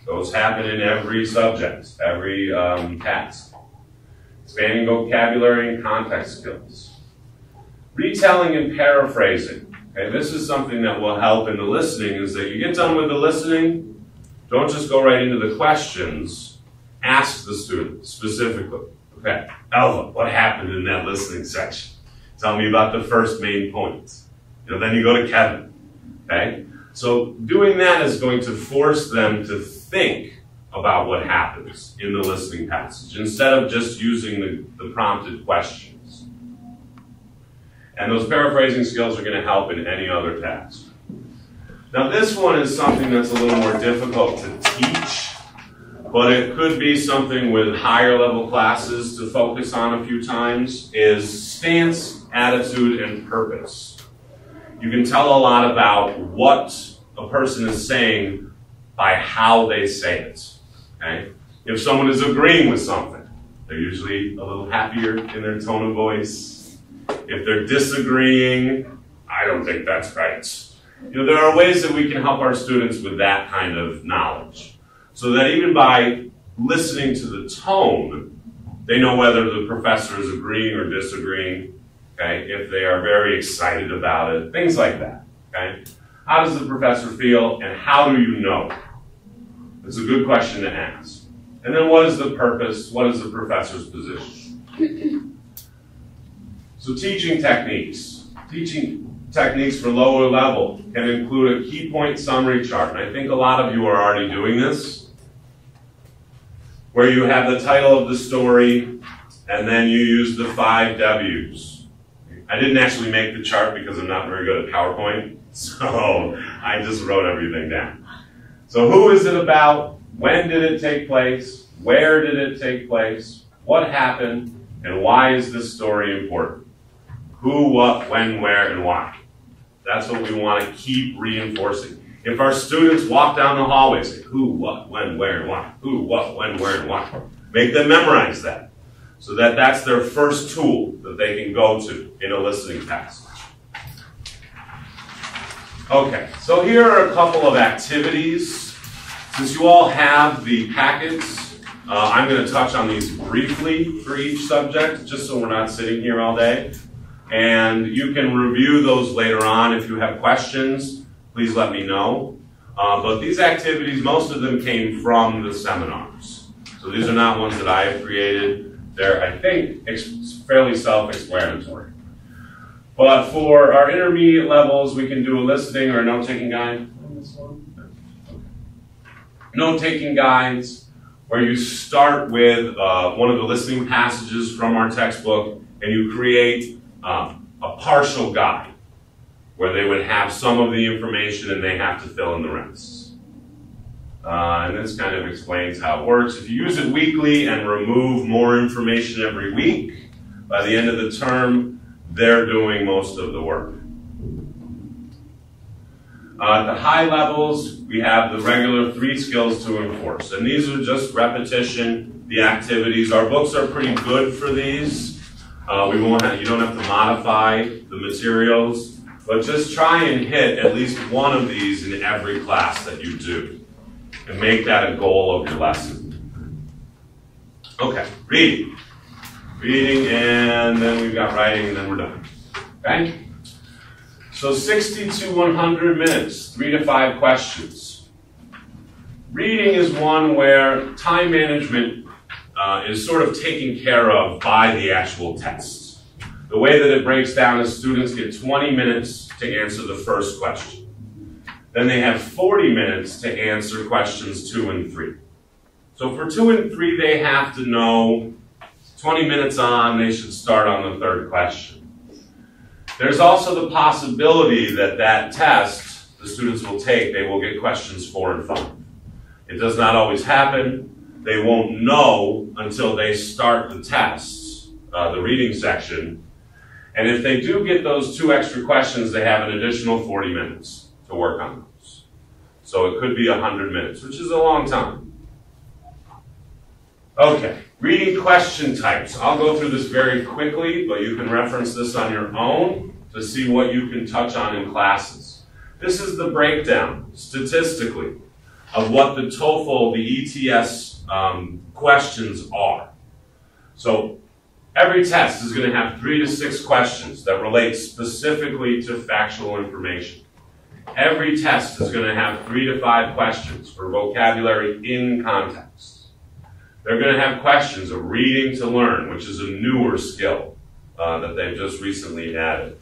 Those happen in every subject, every task. Expanding vocabulary and context skills. Retelling and paraphrasing. Okay, this is something that will help in the listening, is that you get done with the listening, don't just go right into the questions, ask the student specifically. Okay, Elva, what happened in that listening section? Tell me about the first main points. Then you go to Kevin. Okay, so doing that is going to force them to think about what happens in the listening passage instead of just using the prompted questions. And those paraphrasing skills are going to help in any other task. Now this one is something that's a little more difficult to teach, but it could be something with higher level classes to focus on a few times, is stance, attitude, and purpose. You can tell a lot about what a person is saying by how they say it. Okay? If someone is agreeing with something, they're usually a little happier in their tone of voice. If they're disagreeing, I don't think that's right. There are ways that we can help our students with that kind of knowledge, so that even by listening to the tone, they know whether the professor is agreeing or disagreeing, okay? If they are very excited about it, things like that, okay? How does the professor feel, and how do you know? It's a good question to ask. And then what is the purpose? What is the professor's position? So teaching techniques. Teaching techniques for lower level can include a key point summary chart. And I think a lot of you are already doing this, where you have the title of the story, and then you use the 5 W's. I didn't actually make the chart because I'm not very good at PowerPoint, so I just wrote everything down. So who is it about? When did it take place? Where did it take place? What happened? And why is this story important? Who, what, when, where, and why. That's what we want to keep reinforcing. If our students walk down the hallway, say who, what, when, where, and why. Who, what, when, where, and why. Make them memorize that, so that that's their first tool that they can go to in a listening passage. Okay, so here are a couple of activities. Since you all have the packets, I'm going to touch on these briefly for each subject, just so we're not sitting here all day. And you can review those later on. If you have questions, please let me know. But these activities, most of them came from the seminars. So these are not ones that I have created. They're, I think, fairly self-explanatory. But for our intermediate levels, we can do a listening or a note-taking guide on this one. Note-taking guides, where you start with one of the listening passages from our textbook, and you create a partial guide, where they would have some of the information and they have to fill in the rest. And this kind of explains how it works. If you use it weekly and remove more information every week, by the end of the term, they're doing most of the work. At the high levels, we have the regular 3 skills to enforce. And these are just repetition, the activities. Our books are pretty good for these. You don't have to modify the materials, but just try and hit at least one of these in every class that you do, and make that a goal of your lesson. Okay, reading. Reading, and then we've got writing, and then we're done. Okay? So 60 to 100 minutes, 3 to 5 questions. Reading is one where time management is sort of taken care of by the actual test. The way that it breaks down is students get 20 minutes to answer the first question. Then they have 40 minutes to answer questions 2 and 3. So for 2 and 3, they have to know 20 minutes on, they should start on the 3rd question. There's also the possibility that that test the students will take, they will get questions 4 and 5. It does not always happen. They won't know until they start the test, the reading section. And if they do get those 2 extra questions, they have an additional 40 minutes to work on those. So it could be 100 minutes, which is a long time. Okay, reading question types. I'll go through this very quickly, but you can reference this on your own to see what you can touch on in classes. This is the breakdown, statistically, of what the TOEFL, the ETS questions are. So every test is going to have 3 to 6 questions that relate specifically to factual information. Every test is going to have 3 to 5 questions for vocabulary in context. They're going to have questions of reading to learn, which is a newer skill that they've just recently added.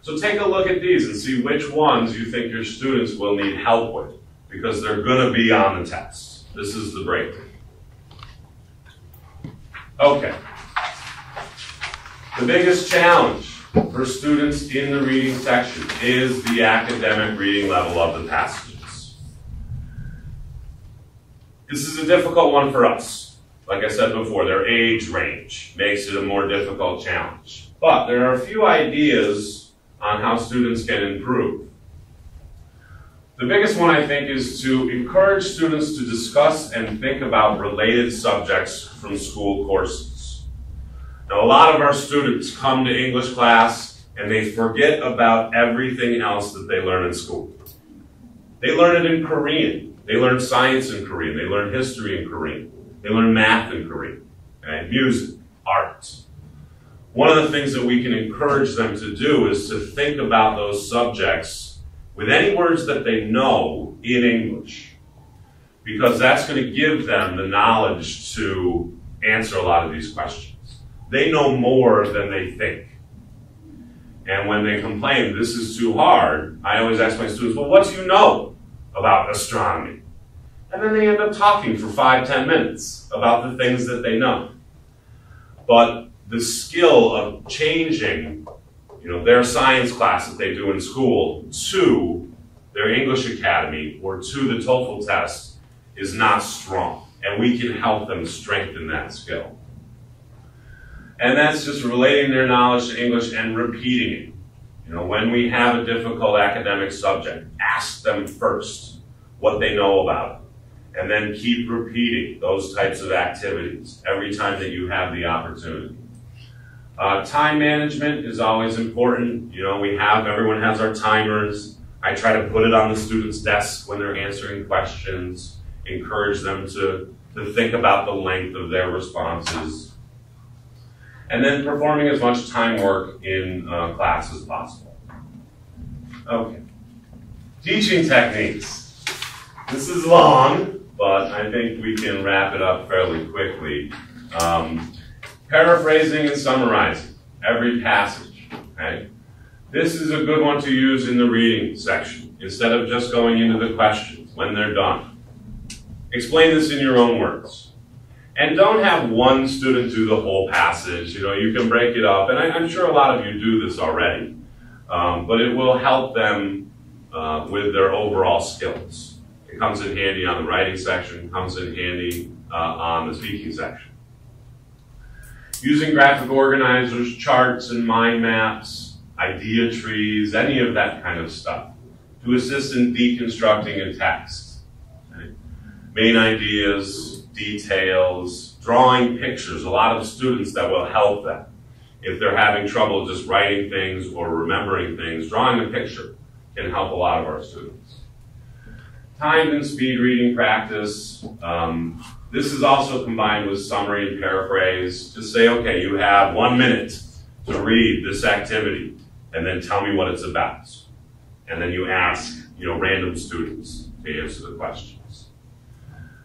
So take a look at these and see which ones you think your students will need help with, because they're going to be on the test. This is the breakthrough. Okay. The biggest challenge for students in the reading section is the academic reading level of the passages. This is a difficult one for us. Like I said before, their age range makes it a more difficult challenge. But there are a few ideas on how students can improve. The biggest one, I think, is to encourage students to discuss and think about related subjects from school courses. Now, a lot of our students come to English class and they forget about everything else that they learn in school. They learn it in Korean. They learn science in Korean. They learn history in Korean. They learn math in Korean, okay? Music, art. One of the things that we can encourage them to do is to think about those subjects with any words that they know in English, because that's going to give them the knowledge to answer a lot of these questions. They know more than they think. And when they complain, this is too hard, I always ask my students, well, what do you know about astronomy? And then they end up talking for 5-10 minutes about the things that they know. But the skill of changing their science class that they do in school to their English Academy or to the TOEFL test is not strong, and we can help them strengthen that skill. And that's just relating their knowledge to English and repeating it. When we have a difficult academic subject, ask them first what they know about it, and then keep repeating those types of activities every time that you have the opportunity. Time management is always important. Everyone has our timers. I try to put it on the students' desks when they're answering questions, encourage them to think about the length of their responses. And then performing as much time work in class as possible. Okay. Teaching techniques. This is long, but I think we can wrap it up fairly quickly. Paraphrasing and summarizing every passage, okay? This is a good one to use in the reading section instead of just going into the questions when they're done. Explain this in your own words. And don't have one student do the whole passage. You can break it up, and I'm sure a lot of you do this already, but it will help them with their overall skills. It comes in handy on the writing section, comes in handy on the speaking section. Using graphic organizers, charts and mind maps, idea trees, any of that kind of stuff to assist in deconstructing a text. Okay? Main ideas, details, drawing pictures. A lot of students that will help them. If they're having trouble just writing things or remembering things, drawing a picture can help a lot of our students. Timed and speed reading practice. This is also combined with summary and paraphrase. Just say, okay, you have 1 minute to read this activity, and then tell me what it's about. And then you ask, random students to answer the questions.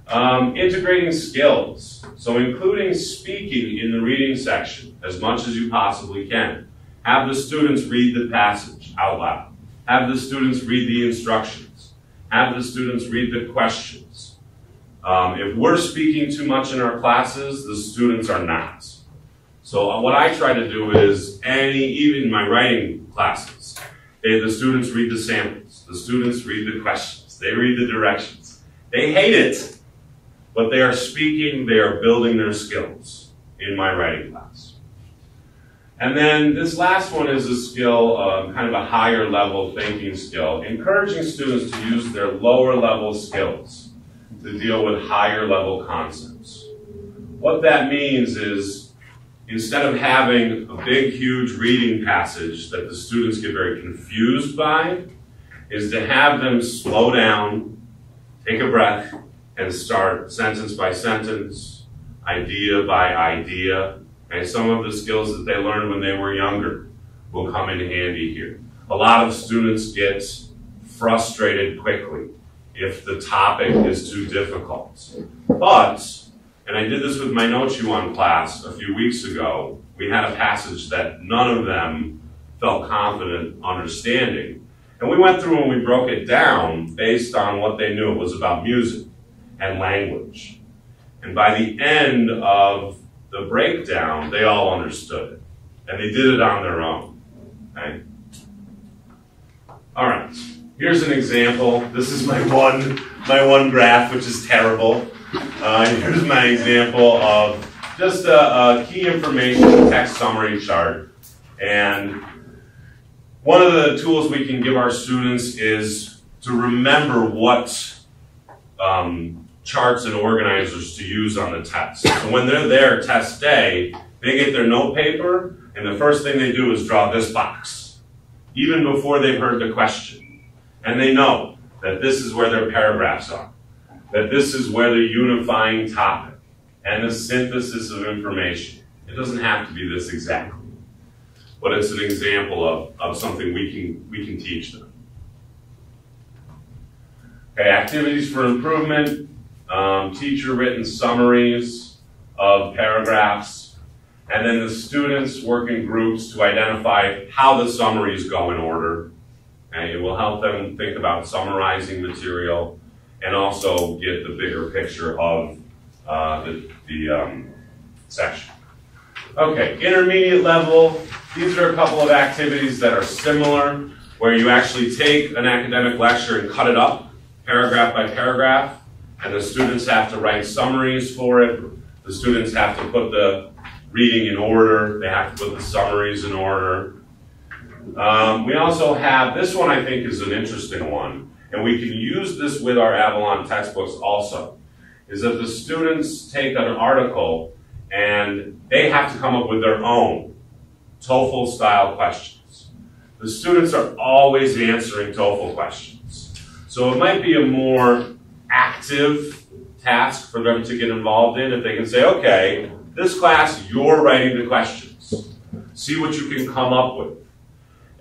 Integrating skills. So including speaking in the reading section as much as you possibly can. Have the students read the passage out loud. Have the students read the instructions. Have the students read the questions. If we're speaking too much in our classes, the students are not. So what I try to do is, even my writing classes, the students read the samples, the students read the questions, they read the directions. They hate it, but they are speaking, they are building their skills in my writing class. And then this last one is a skill, kind of a higher level thinking skill, encouraging students to use their lower level skills to deal with higher level concepts. What that means is, instead of having a big, huge reading passage that the students get very confused by, is to have them slow down, take a breath and start sentence by sentence, idea by idea. And some of the skills that they learned when they were younger will come in handy here. A lot of students get frustrated quickly if the topic is too difficult. But, and I did this with my Note You On class a few weeks ago, we had a passage that none of them felt confident understanding. And we went through and we broke it down based on what they knew. It was about music and language. And by the end of the breakdown, they all understood it. And they did it on their own. Okay? All right. Here's an example. This is my one graph, which is terrible. Here's my example of just a key information text summary chart. And one of the tools we can give our students is to remember what charts and organizers to use on the test. So when they're there test day, they get their note paper, and the first thing they do is draw this box, even before they've heard the question. And they know that this is where their paragraphs are, that this is where the unifying topic and the synthesis of information. It doesn't have to be this exactly, but it's an example of something we can teach them. Okay, activities for improvement, teacher written summaries of paragraphs, and then the students work in groups to identify how the summaries go in order. Okay, it will help them think about summarizing material and also get the bigger picture of the section. Okay, intermediate level, these are a couple of activities that are similar, where you actually take an academic lecture and cut it up, paragraph by paragraph, and the students have to write summaries for it. The students have to put the reading in order. They have to put the summaries in order. We also have, this one I think is an interesting one, and we can use this with our Avalon textbooks also, is that the students take an article and they have to come up with their own TOEFL style questions. The students are always answering TOEFL questions. So it might be a more active task for them to get involved in if they can say, okay, this class, you're writing the questions. See what you can come up with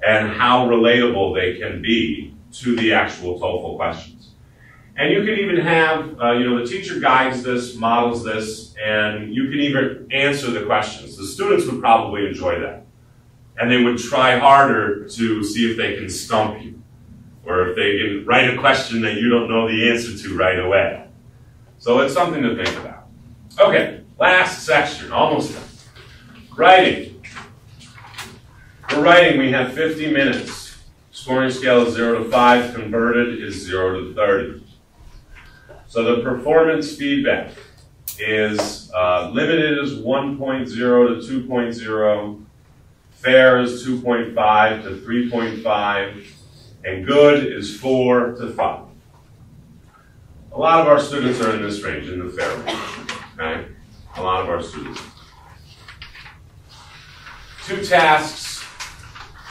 and how relatable they can be to the actual TOEFL questions. And you can even have, the teacher guides this, models this, and you can even answer the questions. The students would probably enjoy that. And they would try harder to see if they can stump you, or if they can write a question that you don't know the answer to right away. So it's something to think about. Okay, last section, almost done. Writing. For writing, we have 50 minutes. Scoring scale is 0 to 5, converted is 0 to 30. So the performance feedback is limited is 1.0 to 2.0, fair is 2.5 to 3.5, and good is 4 to 5. A lot of our students are in this range, in the fair range. Okay? A lot of our students. 2 tasks.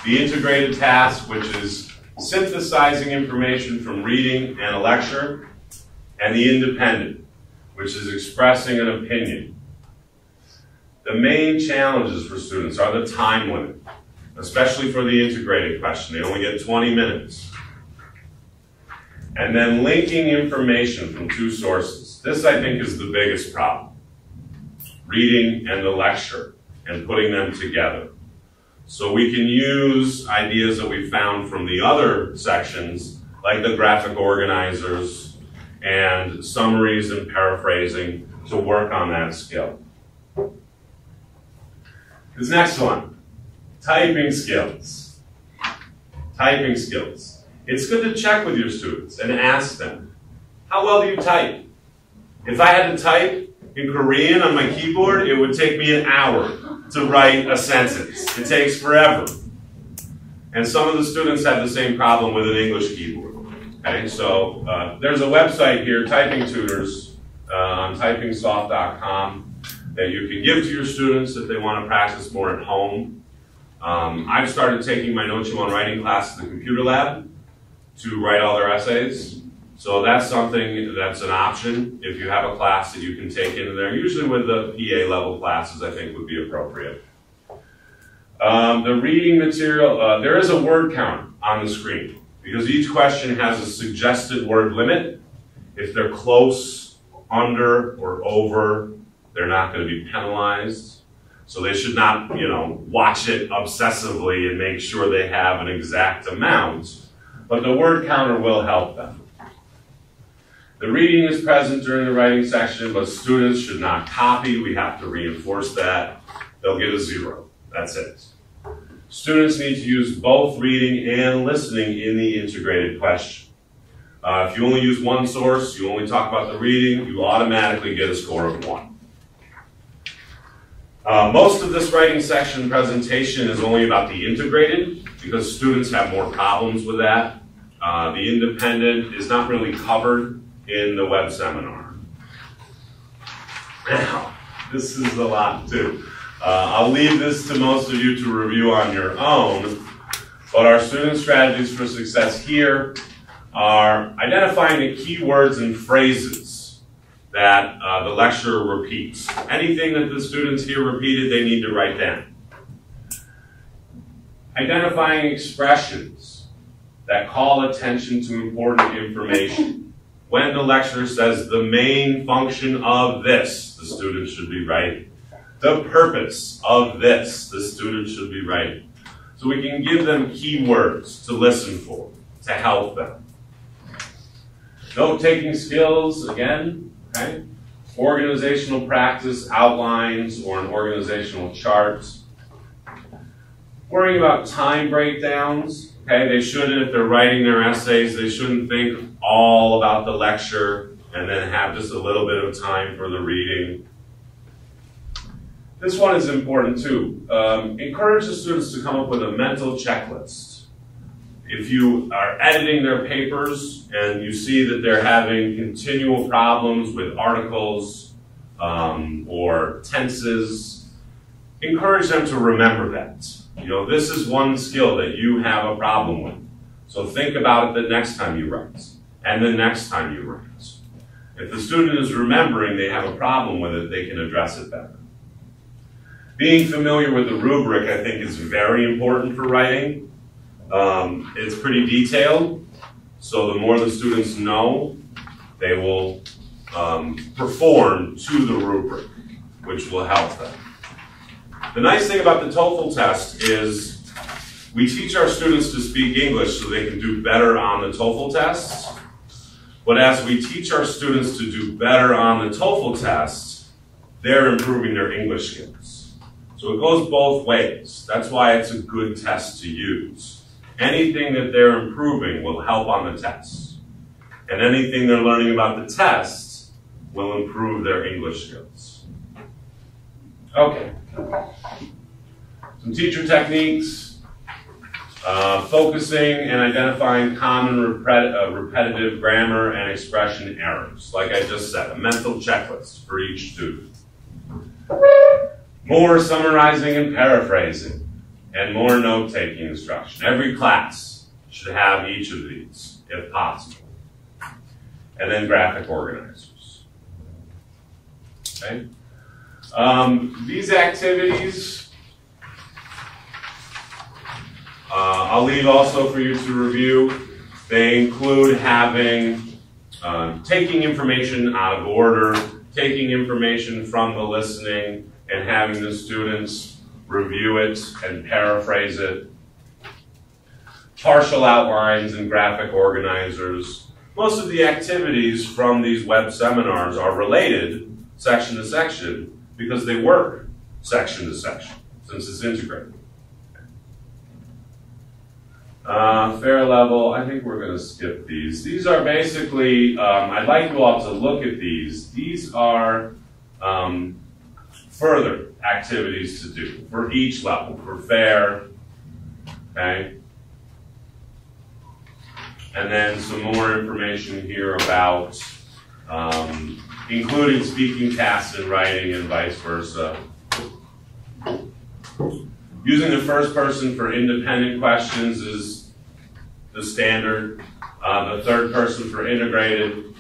The integrated task, which is synthesizing information from reading and a lecture, and the independent, which is expressing an opinion. The main challenges for students are the time limit, especially for the integrated question. They only get 20 minutes. And then linking information from 2 sources. This, I think, is the biggest problem. Reading and the lecture, and putting them together. So we can use ideas that we found from the other sections, like the graphic organizers and summaries and paraphrasing, to work on that skill. This next one, typing skills. Typing skills. It's good to check with your students and ask them, how well do you type? If I had to type in Korean on my keyboard, it would take me an hour to write a sentence. It takes forever. And some of the students have the same problem with an English keyboard. Okay, so there's a website here, Typing Tutors, on typingsoft.com, that you can give to your students if they want to practice more at home. I've started taking my Note You On writing class in the computer lab to write all their essays. So that's something that's an option if you have a class that you can take into there. Usually with the PA level classes, I think would be appropriate. The reading material, there is a word count on the screen because each question has a suggested word limit. If they're close, under, or over, they're not going to be penalized. So they should not, watch it obsessively and make sure they have an exact amount. But the word counter will help them. The reading is present during the writing section, but students should not copy. We have to reinforce that. They'll get a 0. That's it. Students need to use both reading and listening in the integrated question. If you only use one source, you only talk about the reading, you automatically get a score of 1. Most of this writing section presentation is only about the integrated because students have more problems with that. The independent is not really covered in the web seminar. Now, this is a lot too. I'll leave this to most of you to review on your own, but our student strategies for success here are identifying the key words and phrases that the lecturer repeats. Anything that the students hear repeated, they need to write down. Identifying expressions that call attention to important information. When the lecturer says the main function of this, the student should be writing. The purpose of this, the student should be writing. So we can give them keywords to listen for, to help them. Note-taking skills, again, okay? Organizational practice, outlines, or an organizational chart. Worrying about time breakdowns, okay? They shouldn't, if they're writing their essays, they shouldn't think all about the lecture and then have just a little bit of time for the reading. This one is important too. Encourage the students to come up with a mental checklist. If you are editing their papers and you see that they're having continual problems with articles or tenses, encourage them to remember that. This is one skill that you have a problem with. So think about it the next time you write, and the next time you write. If the student is remembering they have a problem with it, they can address it better. Being familiar with the rubric, I think, is very important for writing. It's pretty detailed, so the more the students know, they will perform to the rubric, which will help them. The nice thing about the TOEFL test is we teach our students to speak English so they can do better on the TOEFL tests. But as we teach our students to do better on the TOEFL tests, they're improving their English skills. So it goes both ways. That's why it's a good test to use. Anything that they're improving will help on the tests. And anything they're learning about the tests will improve their English skills. Okay. Some teacher techniques. Focusing and identifying common repetitive grammar and expression errors. Like I just said, a mental checklist for each student. More summarizing and paraphrasing, and more note-taking instruction. Every class should have each of these, if possible. And then graphic organizers. Okay? These activities, I'll leave also for you to review. They include having, taking information out of order, taking information from the listening, and having the students review it and paraphrase it. Partial outlines and graphic organizers. Most of the activities from these web seminars are related section to section because they work section to section since it's integrated. Fair level, I think we're going to skip these. These are basically, I'd like you all to look at these. These are further activities to do for each level, for fair, okay? And then some more information here about including speaking tasks and writing and vice versa. Using the first person for independent questions is the standard. the third person for integrated.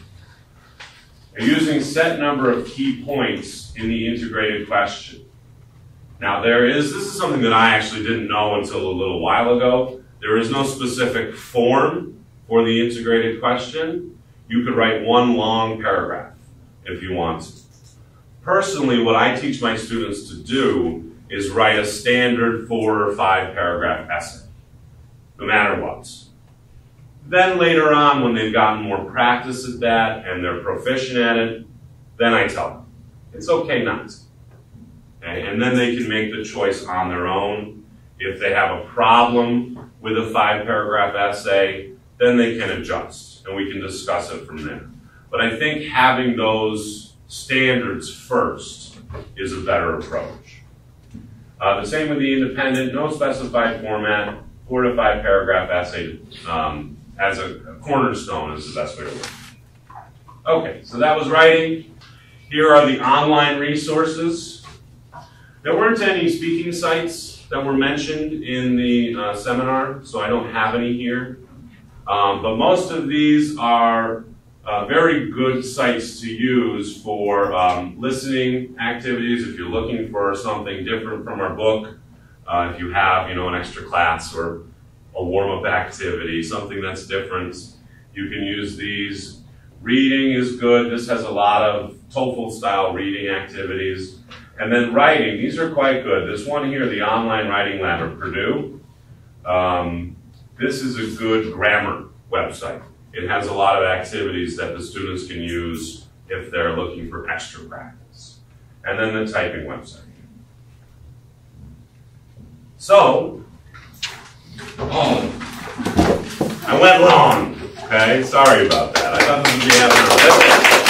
You're using set number of key points in the integrated question. Now this is something that I actually didn't know until a little while ago. There is no specific form for the integrated question. You could write one long paragraph if you want to. Personally, what I teach my students to do is write a standard 4 or 5 paragraph essay, no matter what. Then later on, when they've gotten more practice at that and they're proficient at it, then I tell them, it's okay not to. Okay? And then they can make the choice on their own. If they have a problem with a 5 paragraph essay, then they can adjust and we can discuss it from there. But I think having those standards first is a better approach. The same with the independent, no specified format, 4 to 5 paragraph essay as a cornerstone is the best way to work. Okay, so that was writing. Here are the online resources. There weren't any speaking sites that were mentioned in the seminar, so I don't have any here. But most of these are very good sites to use for listening activities if you're looking for something different from our book. If you have, an extra class or a warm-up activity, something that's different, you can use these. Reading is good. This has a lot of TOEFL-style reading activities. And then writing, these are quite good. This one here, the Online Writing Lab at Purdue, this is a good grammar website. It has a lot of activities that the students can use if they're looking for extra practice. And then the typing website. So, I went long, okay? Sorry about that. I thought this would be happening.